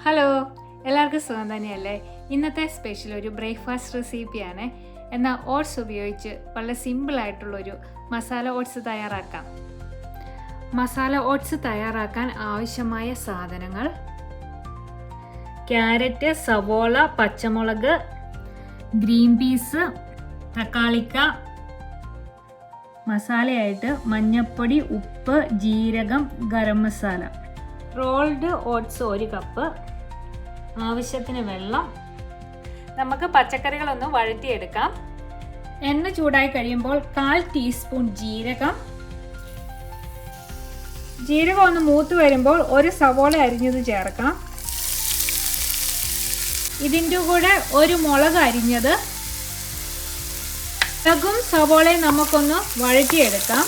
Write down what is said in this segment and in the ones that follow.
Hello, എല്ലാവർക്കും സുഖം തന്നെയല്ലേ? ഇന്നത്തെ സ്പെഷ്യൽ ഒരു ബ്രേക്ക്ഫാസ്റ്റ് റെസിപ്പിയാണ്. എന്നാൽ ഓട്സ് ഉപയോഗിച്ച് വളരെ സിമ്പിളായിട്ടുള്ളൊരു മസാല ഓട്സ് തയ്യാറാക്കാം. മസാല ഓട്സ് തയ്യാറാക്കാൻ ആവശ്യമായ സാധനങ്ങൾ: ക്യാരറ്റ്, സവോള, പച്ചമുളക്, ഗ്രീൻ പീസ്, തക്കാളിക്ക, മസാലയായിട്ട് മഞ്ഞൾപ്പൊടി, ഉപ്പ്, ജീരകം, garam masala. Rolled oats 1 cup, ആവശ്യത്തിന് വെള്ളം. നമുക്ക് പച്ചക്കറികളൊന്ന് വഴറ്റിയെടുക്കാം. എണ്ണ ചൂടായി കഴിയുമ്പോൾ 1/4 ടീസ്പൂൺ ജീരകം ഒന്ന് മൂത്ത് വരുമ്പോൾ 1 സവോള അരിഞ്ഞത് ചേർക്കാം. ഇതിൻ്റെ കൂടെ 1 മുളക് അരിഞ്ഞത്. മുളകും സവോളയും നമുക്കൊന്ന് വഴറ്റിയെടുക്കാം.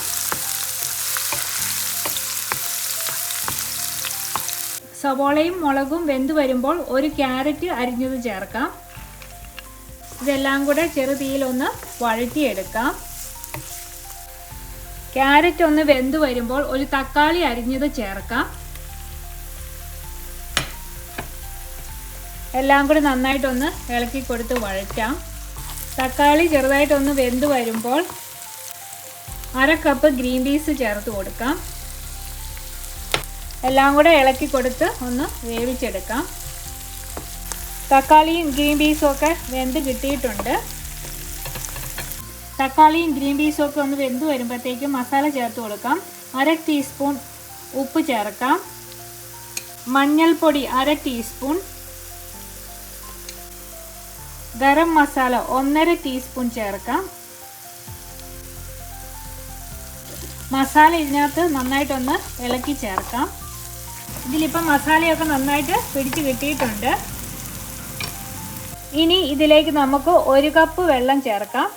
സവോളയും മുളകും വെന്ത് വരുമ്പോൾ 1 ക്യാരറ്റ് അരിഞ്ഞത് ചേർക്കാം. ഇതെല്ലാം കൂടെ ചെറുതീയിലൊന്ന് വഴറ്റിയെടുക്കാം. ക്യാരറ്റ് ഒന്ന് വെന്ത് വരുമ്പോൾ 1 തക്കാളി അരിഞ്ഞത് ചേർക്കാം. എല്ലാം കൂടെ നന്നായിട്ടൊന്ന് ഇളക്കി കൊടുത്ത് വഴറ്റാം. തക്കാളി ചെറുതായിട്ടൊന്ന് വെന്ത് വരുമ്പോൾ 1/2 കപ്പ് ഗ്രീൻ പീസ് ചേർത്ത് കൊടുക്കാം. എല്ലാം കൂടെ ഇളക്കി കൊടുത്ത് ഒന്ന് വേവിച്ചെടുക്കാം. തക്കാളിയും ഗ്രീൻ പീസും ഒക്കെ വെന്ത് കിട്ടിയിട്ടുണ്ട്. തക്കാളിയും ഗ്രീൻ പീസും ഒക്കെ ഒന്ന് വെന്ത് വരുമ്പോഴത്തേക്കും മസാല ചേർത്ത് കൊടുക്കാം. 1/2 ടീസ്പൂൺ ഉപ്പ് ചേർക്കാം. മഞ്ഞൾപ്പൊടി 1/2 ടീസ്പൂൺ. ഗരം മസാല 1/2 ടീസ്പൂൺ ചേർക്കാം. മസാല ഇതിനകത്ത് നന്നായിട്ടൊന്ന് ഇളക്കി ചേർക്കാം. ഇതിലിപ്പം മസാലയൊക്കെ നന്നായിട്ട് പിടിച്ച് കിട്ടിയിട്ടുണ്ട്. ഇനി ഇതിലേക്ക് നമുക്ക് 1 കപ്പ് വെള്ളം ചേർക്കാം.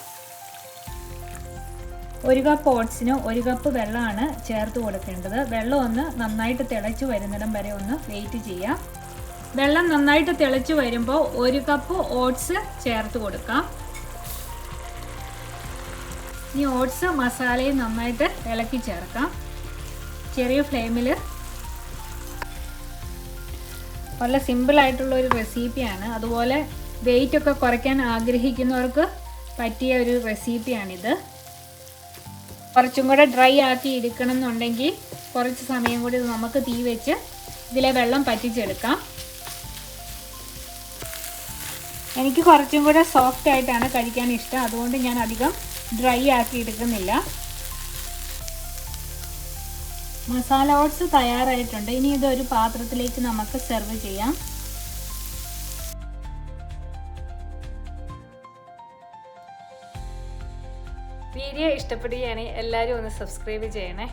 1 കപ്പ് ഓട്സിന് 1 കപ്പ് വെള്ളമാണ് ചേർത്ത് കൊടുക്കേണ്ടത്. വെള്ളം ഒന്ന് നന്നായിട്ട് തിളച്ച് വരുന്നിടം വരെ ഒന്ന് വെയിറ്റ് ചെയ്യാം. വെള്ളം നന്നായിട്ട് തിളച്ച് വരുമ്പോൾ 1 കപ്പ് ഓട്സ് ചേർത്ത് കൊടുക്കാം. ഈ ഓട്സ് മസാലയും നന്നായിട്ട് ഇളക്കി ചേർക്കാം. ചെറിയ ഫ്ലെയിമിൽ. വളരെ സിമ്പിളായിട്ടുള്ളൊരു റെസിപ്പിയാണ്. അതുപോലെ വെയിറ്റ് ഒക്കെ കുറയ്ക്കാൻ ആഗ്രഹിക്കുന്നവർക്ക് പറ്റിയ ഒരു റെസിപ്പിയാണിത്. കുറച്ചും കൂടെ ഡ്രൈ ആക്കി എടുക്കണം എന്നുണ്ടെങ്കിൽ കുറച്ച് സമയം കൂടി നമുക്ക് തീ വെച്ച് ഇതിലെ വെള്ളം പറ്റിച്ചെടുക്കാം. എനിക്ക് കുറച്ചും കൂടെ സോഫ്റ്റ് ആയിട്ടാണ് കഴിക്കാൻ ഇഷ്ടം. അതുകൊണ്ട് ഞാൻ അധികം ഡ്രൈ ആക്കി എടുക്കുന്നില്ല. മസാല ഓട്സ് തയ്യാറായിട്ടുണ്ട്. ഇനി ഇതൊരു പാത്രത്തിലേക്ക് നമുക്ക് സെർവ് ചെയ്യാം. വീഡിയോ ഇഷ്ടപ്പെടുകയാണെങ്കിൽ എല്ലാവരും ഒന്ന് സബ്സ്ക്രൈബ് ചെയ്യണേ.